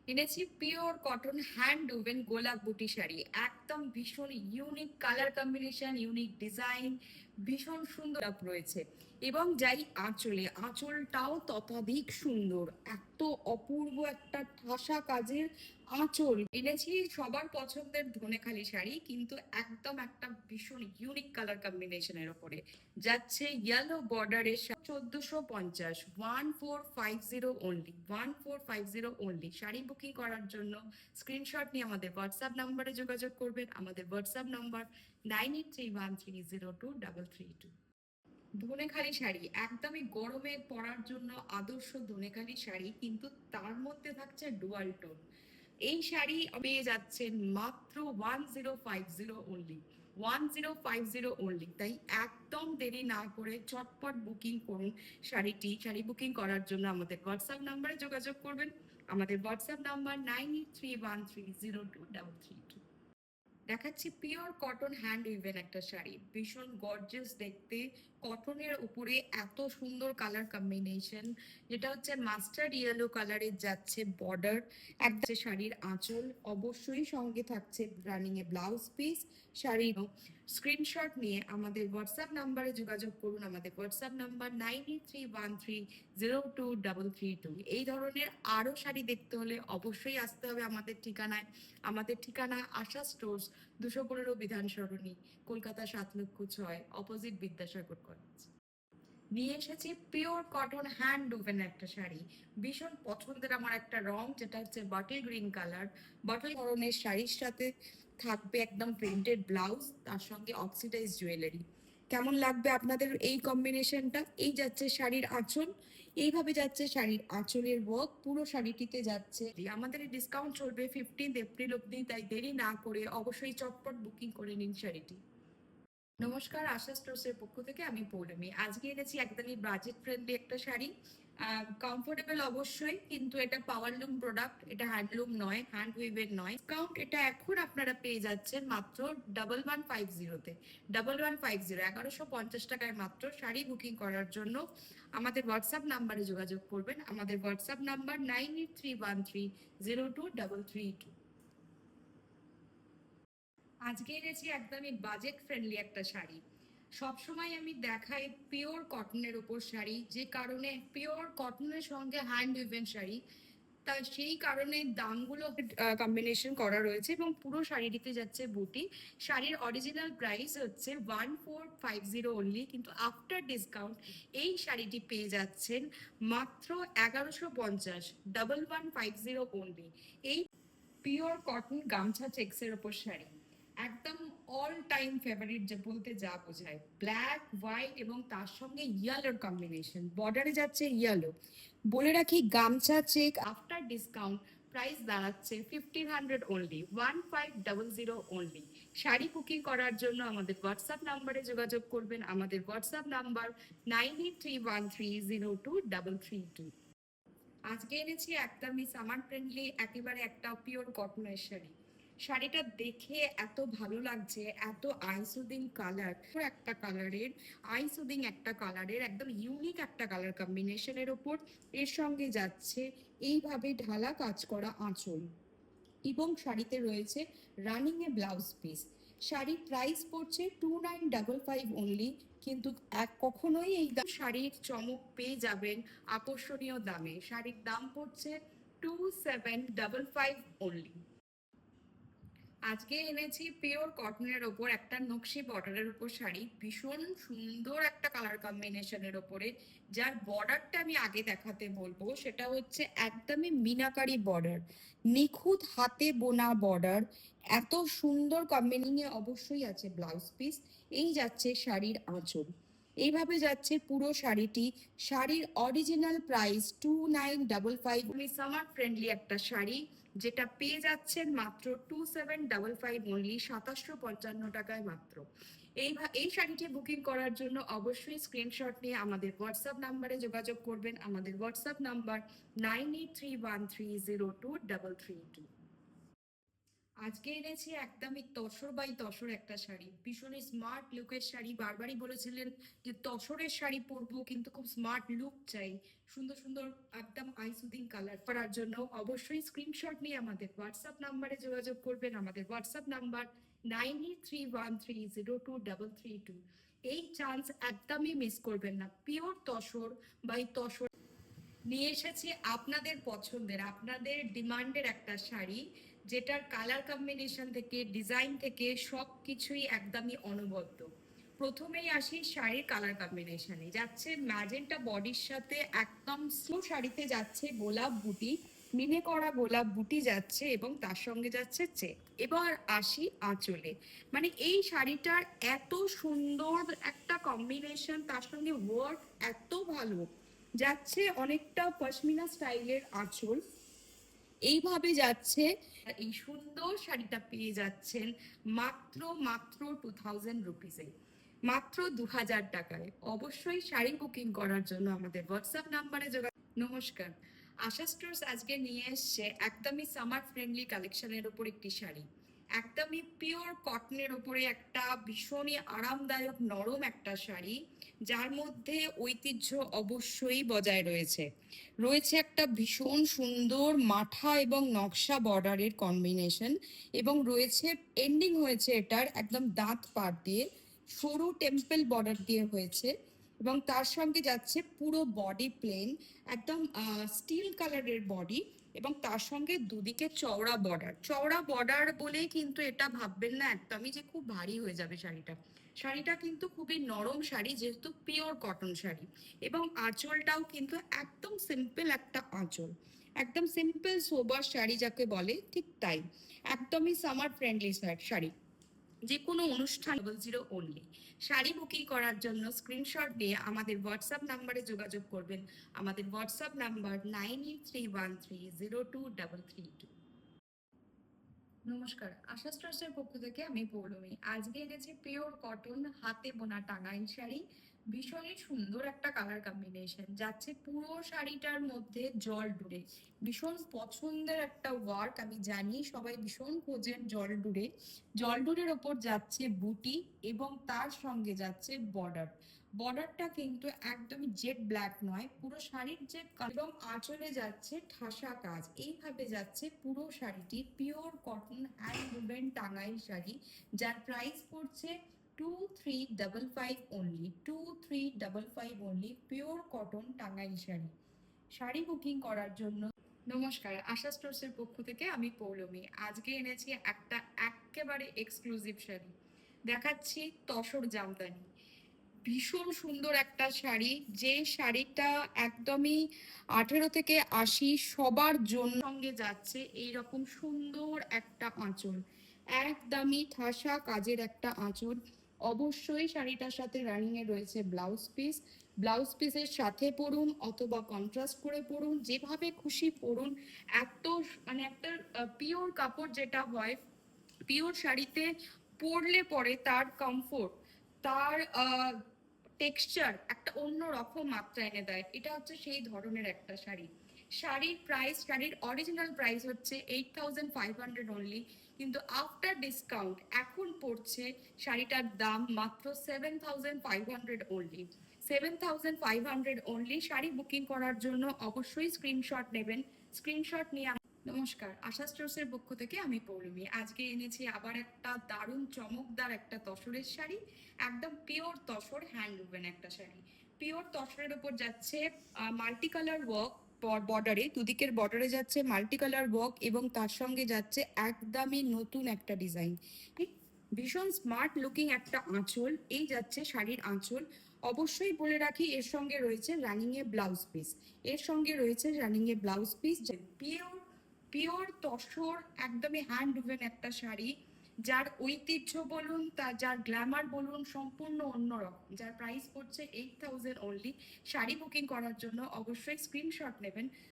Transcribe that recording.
এনেছি pure cotton hand woven গোলাপ বুটি শাড়ি। একদম ভীষণ unique colour combination, unique design, ভীষণ সুন্দর রয়েছে। এবং যাই আঁচলে, আঁচলটাও ততোধিক সুন্দর। এত অপূর্ব একটা ঠাসা কাজের আঁচল এনেছি। সবার পছন্দের ধনেখালি শাড়ি, কিন্তু একদম একটা ভীষণ ইউনিক কালার কম্বিনেশনের ওপরে যাচ্ছে ইয়েলো বর্ডারের 1450, 1450 অনলি, 1450 অনলি। শাড়ি বুকিং করার জন্য স্ক্রিনশট নিয়ে আমাদের হোয়াটসঅ্যাপ নাম্বারে যোগাযোগ করবেন। আমাদের হোয়াটসঅ্যাপ নাম্বার 9831302332। ধনেখালি শাড়ি একদমই গরমে পরার জন্য আদর্শ ধনেখালি শাড়ি, কিন্তু তার মধ্যে থাকছে ডুয়াল টোন। এই শাড়ি পেয়ে যাচ্ছেন মাত্র 1050 অনলি, 1050 অনলি। তাই একদম দেরি না করে চটপট বুকিং করুন শাড়ি বুকিং করার জন্য আমাদের হোয়াটসঅ্যাপ নাম্বারে যোগাযোগ করবেন। আমাদের হোয়াটসঅ্যাপ নাম্বার 9831302332। দেখাচ্ছি পিওর কটন হ্যান্ড উইভেন একটা শাড়ি, ভীষণ গর্জিয়াস দেখতে। কটনের উপরে এত সুন্দর কালার কম্বিনেশন, যেটা হচ্ছে মাস্টার্ড ইয়েলো কালারের যাচ্ছে বর্ডার। একটা শাড়ির আঁচল, অবশ্যই সঙ্গে থাকছে রানিং এ ব্লাউজ পিস। শাড়ির স্ক্রিনশট নিয়ে আমাদের হোয়াটসঅ্যাপ নাম্বারে যোগাযোগ করুন। আমাদের হোয়াটসঅ্যাপ নাম্বার 9831302332। এই ধরনের আরো শাড়ি দেখতে হলে অবশ্যই আসতে হবে আমাদের ঠিকানায়। আমাদের ঠিকানা আশা স্টোর্স, 215 বিধান সরণি, কলকাতা 7,06,, অপোজিট বিদ্যাসাগর কলেজ। নিয়ে এসেছি পিওর কটন হ্যান্ড উভেন একটা শাড়ি, ভীষণ পছন্দের আমার একটা রং, যেটা হচ্ছে বটল গ্রিন কালার। বটল ধরনের শাড়ির সাথে থাকবে একদম প্রিন্টেড ব্লাউজ, তার সঙ্গে অক্সিডাইজ জুয়েলারি। কেমন লাগবে আপনাদের এই কম্বিনেশনটা? এই যাচ্ছে শাড়ির আঁচল, এইভাবে যাচ্ছে শাড়ির আঁচলের ওয়ার্ক, পুরো শাড়িটিতে যাচ্ছে। আমাদের এই ডিসকাউন্ট চলবে 15 এপ্রিল অব্দি, তাই দেরি না করে অবশ্যই চটপট বুকিং করে নিন শাড়িটি। নমস্কার, আশা স্টোর্সের পক্ষ থেকে আমি পৌলমী। আজকে এনেছি একদমই বাজেট ফ্রেন্ডলি একটা শাড়ি। কমফোর্টেবল অবশ্যই, কিন্তু এটা পাওয়ারলুম প্রোডাক্ট, এটা হ্যান্ডলুম নয়, হ্যান্ড উইভের নয়। ডিসকাউন্ট এটা এখন আপনারা পেয়ে যাচ্ছেন মাত্র 1150-তে, 1150, 1150 টাকায় মাত্র। শাড়ি বুকিং করার জন্য আমাদের হোয়াটসঅ্যাপ নাম্বারে যোগাযোগ করবেন। আমাদের হোয়াটসঅ্যাপ নাম্বার 9831302332। আজকে এনেছি একদমই বাজেট ফ্রেন্ডলি একটা শাড়ি। সবসময় আমি দেখাই পিওর কটনের উপর শাড়ি, যে কারণে পিওর কটনের সঙ্গে হ্যান্ড উইভেন শাড়ি, তা সেই কারণে দামগুলো কম্বিনেশন করা রয়েছে এবং পুরো শাড়িটিতে যাচ্ছে বুটি। শাড়ির অরিজিনাল প্রাইস হচ্ছে 1450 অনলি, কিন্তু আফটার ডিসকাউন্ট এই শাড়িটি পেয়ে যাচ্ছেন মাত্র 1150, 1150 অনলি। এই পিওর কটন গামছা চেক্সের ওপর শাড়ি, একদম অল টাইম ফেভারিট, যে বলতে যা বোঝায়। ব্ল্যাক হোয়াইট এবং তার সঙ্গে ইয়েলোর কম্বিনেশন, বর্ডারে যাচ্ছে ইয়েলো। বলে রাখি গামছা চেক আফটার ডিসকাউন্ট প্রাইস দাঁড়াচ্ছে 1500 অনলি, 1500 অনলি। শাড়ি বুকিং করার জন্য আমাদের হোয়াটসঅ্যাপ নাম্বারে যোগাযোগ করবেন। আমাদের হোয়াটসঅ্যাপ নাম্বার 9831302332। আজকে এনেছি একদমই সামার ফ্রেন্ডলি একেবারে একটা পিওর কটনের শাড়ি। শাড়িটা দেখে এত ভালো লাগছে, এত আইসুদিং কালার, একটা কালারের আইসুদিং একটা কালারের একদম ইউনিক একটা কালার কম্বিনেশনের ওপর এর সঙ্গে যাচ্ছে এইভাবে ঢালা কাজ করা আঁচল, এবং শাড়িতে রয়েছে রানিং এ ব্লাউজ পিস। শাড়ির প্রাইস পড়ছে 2955 অনলি, কিন্তু কখনোই এই শাড়ির চমক পেয়ে যাবেন আকর্ষণীয় দামে। শাড়ির দাম পড়ছে 2755 অনলি। আজকে এনেছি পিওর কটনের ওপর একটা নকশি বর্ডারের উপর শাড়ি, ভীষণ সুন্দর একটা কালার কম্বিনেশনের ওপরে, যার বর্ডারটা আমি আগে দেখাতে বলবো। সেটা হচ্ছে একদমই মিনাকারি বর্ডার, নিখুঁত হাতে বোনা বর্ডার, এত সুন্দর কম্বিনিং এ অবশ্যই আছে ব্লাউজ পিস। এই যাচ্ছে শাড়ির আঁচল, এইভাবে যাচ্ছে পুরো শাড়িটি। শাড়ির অরিজিনাল প্রাইস 2955। সামার ফ্রেন্ডলি একটা শাড়ি, যেটা পেয়ে যাচ্ছেন মাত্র 2755 অনলি, 2755 টাকায় মাত্র। এই শাড়িটি বুকিং করার জন্য অবশ্যই স্ক্রিনশট নিয়ে আমাদের হোয়াটসঅ্যাপ নাম্বারে যোগাযোগ করবেন। আমাদের হোয়াটসঅ্যাপ নাম্বার 9831302332। আজকে এনেছি একদমই তসর বাই তসর একটা শাড়ি, ভীষণই স্মার্ট লুকের শাড়ি। বারবারই বলেছিলেন যে তসরের শাড়ি পরবো, কিন্তু খুব স্মার্ট লুক চাই, সুন্দর সুন্দর একদম আই সুদিং কালার করার জন্য অবশ্যই স্ক্রিনশট নিয়ে আমাদের হোয়াটসঅ্যাপ নাম্বারে যোগাযোগ করবেন। আমাদের হোয়াটসঅ্যাপ নাম্বার 9831302332। এই চান্স একদমই মিস করবেন না। পিওর তসর বাই তসর নিয়ে এসেছি আপনাদের পছন্দের, আপনাদের ডিমান্ডের একটা শাড়ি, যেটার কালার কম্বিনেশন থেকে ডিজাইন থেকে সব কিছুই একদমই অনবদ্য। প্রথমেই আসি শাড়ির কালার কম্বিনেশনে, যাচ্ছে ম্যাজেন্টা বডির সাথে একদম স্লো, শাড়িতে যাচ্ছে গোলাপ বুটি, মিনে করা গোলাপ বুটি যাচ্ছে এবং তার সঙ্গে যাচ্ছে চেক। এবার আসি আঁচলে, মানে এই শাড়িটার এত সুন্দর একটা কম্বিনেশন, তার সঙ্গে ওয়ার্ক এত ভালো যাচ্ছে, অনেকটা পশমিনা স্টাইলের আঁচল এইভাবে যাচ্ছে। এই সুন্দর শাড়িটা পেয়ে যাচ্ছেন মাত্র মাত্র 2000 রুপিসে, মাত্র 2000 টাকায়। অবশ্যই শাড়ি বুকিং করার জন্য আমাদের হোয়াটসঅ্যাপ নাম্বারে যোগাযোগ। নমস্কার, আশা স্টোর্স আজকে নিয়ে এসছে একদমই সামার ফ্রেন্ডলি কালেকশনের উপর একটি শাড়ি, একদমই পিওর কটনের উপরে একটা ভীষণই আরামদায়ক নরম একটা শাড়ি, যার মধ্যে ঐতিহ্য অবশ্যই বজায় রয়েছে। রয়েছে একটা ভীষণ সুন্দর মাঠা এবং নকশা বর্ডারের কম্বিনেশন, এবং রয়েছে এন্ডিং হয়েছে এটার একদম দাঁত পাট দিয়ে, সরু টেম্পল বর্ডার দিয়ে হয়েছে, এবং তার সঙ্গে যাচ্ছে পুরো বডি প্লেন, একদম স্টিল কালারের বডি, এবং তার সঙ্গে দুদিকে চওড়া বর্ডার। চওড়া বর্ডার বলেই কিন্তু এটা ভাববেন না একদমই যে খুব ভারী হয়ে যাবে শাড়িটা। শাড়িটা কিন্তু খুবই নরম শাড়ি, যেহেতু পিওর কটন শাড়ি, এবং আঁচলটাও কিন্তু একদম সিম্পল একটা আঁচল, একদম সিম্পল সোবার শাড়ি যাকে বলে ঠিক তাই, একদমই সামার ফ্রেন্ডলি শাড়ি, যে কোনো অনুষ্ঠান। 00 অনলি। শাড়ি বুকিং করার জন্য স্ক্রিনশট দিয়ে আমাদের হোয়াটসঅ্যাপ নাম্বারে যোগাযোগ করবেন। আমাদের হোয়াটসঅ্যাপ নাম্বার 9831302332। নমস্কার, আশা স্টোর্সের পক্ষ থেকে আমি পৌলমী। আজকে এনেছি পিওর কটন হাতে বোনা টাঙ্গাইল শাড়ি, ভীষণই সুন্দর একটা কালার কম্বিনেশন যাচ্ছে পুরো শাড়িটার মধ্যে জল ডুরে, ভীষণ পছন্দের একটা ওয়ার্ক। আমি জানি সবাই ভীষণ খোঁজেন জল ডুরে। জল ডুরের ওপর যাচ্ছে বুটি, এবং তার সঙ্গে যাচ্ছে বর্ডার। বর্ডারটা কিন্তু একদমই জেড ব্ল্যাক নয়, পুরো শাড়ির যে এবং আঁচলে যাচ্ছে ঠাসা কাজ, এইভাবে যাচ্ছে পুরো শাড়িটি। Pure cotton hand wooden Tangail sari, যার প্রাইস পড়ছে 2355 only, 2355 only. Pure cotton Tangail sari. Sari booking করার জন্য নমস্কার, আশা স্টোর্সের পক্ষ থেকে আমি পৌলমী। আজকে এনেছি একটা একেবারে এক্সক্লুসিভ শাড়ি, দেখাচ্ছি তসর জামদানি। ভীষণ সুন্দর একটা শাড়ি, যে শাড়িটা একদমই 18 থেকে 80 সবার জন্য সঙ্গে যাচ্ছে এইরকম সুন্দর একটা আঁচল, একদমই ঠাসা কাজের একটা আঁচল। অবশ্যই শাড়িটার সাথে রানিং এ রয়েছে ব্লাউজ পিস। ব্লাউজ পিসের সাথে পরুন অথবা কন্ট্রাস্ট করে পরুন, যেভাবে খুশি পরুন। এত মানে একটা পিওর কাপড় যেটা হয় পিওর শাড়িতে পরলে পরে তার কমফোর্ট, তার টেক্সচার একটা অন্য রকম মাত্রা এনে দেয়। এটা হচ্ছে সেই ধরনের একটা শাড়ি। শাড়ির প্রাইস, শাড়ির অরিজিনাল প্রাইস হচ্ছে 8500 অনলি, কিন্তু আফটার ডিসকাউন্ট এখন পড়ছে শাড়িটার দাম মাত্র 7500 অনলি, 7500 অনলি। শাড়ি বুকিং করার জন্য অবশ্যই স্ক্রিনশট নেবেন। স্ক্রিনশট নিয়ে নমস্কার, আশা স্টোর্সের পক্ষ থেকে আমি পৌলমী। আজকে এনেছি আবার একটা দারুণ চমকদার একটা তসরের শাড়ি, একদম পিওর তসর হ্যান্ড উভেন একটা শাড়ি। পিওর তসরের উপর যাচ্ছে মাল্টি কালার ওয়ার্ক, বর্ডারে দুদিকের বর্ডারে যাচ্ছে মাল্টি কালার ওয়ার্ক, এবং তার সঙ্গে যাচ্ছে একদমই নতুন একটা ডিজাইন, ভীষণ স্মার্ট লুকিং একটা আঁচল। এই যাচ্ছে শাড়ির আঁচল। অবশ্যই বলে রাখি এর সঙ্গে রয়েছে রানিং এ ব্লাউজ পিস, এর সঙ্গে রয়েছে running a blouse piece. Pure pure tussar একদমই হ্যান্ড উভেন একটা শাড়ি, যার ঐতিহ্য বলুন, তার যার গ্ল্যামার বলুন, সম্পূর্ণ অন্যরকম, যার প্রাইস পড়ছে 8000 অনলি। শাড়ি বুকিং করার জন্য অবশ্যই স্ক্রিনশট নেবেন।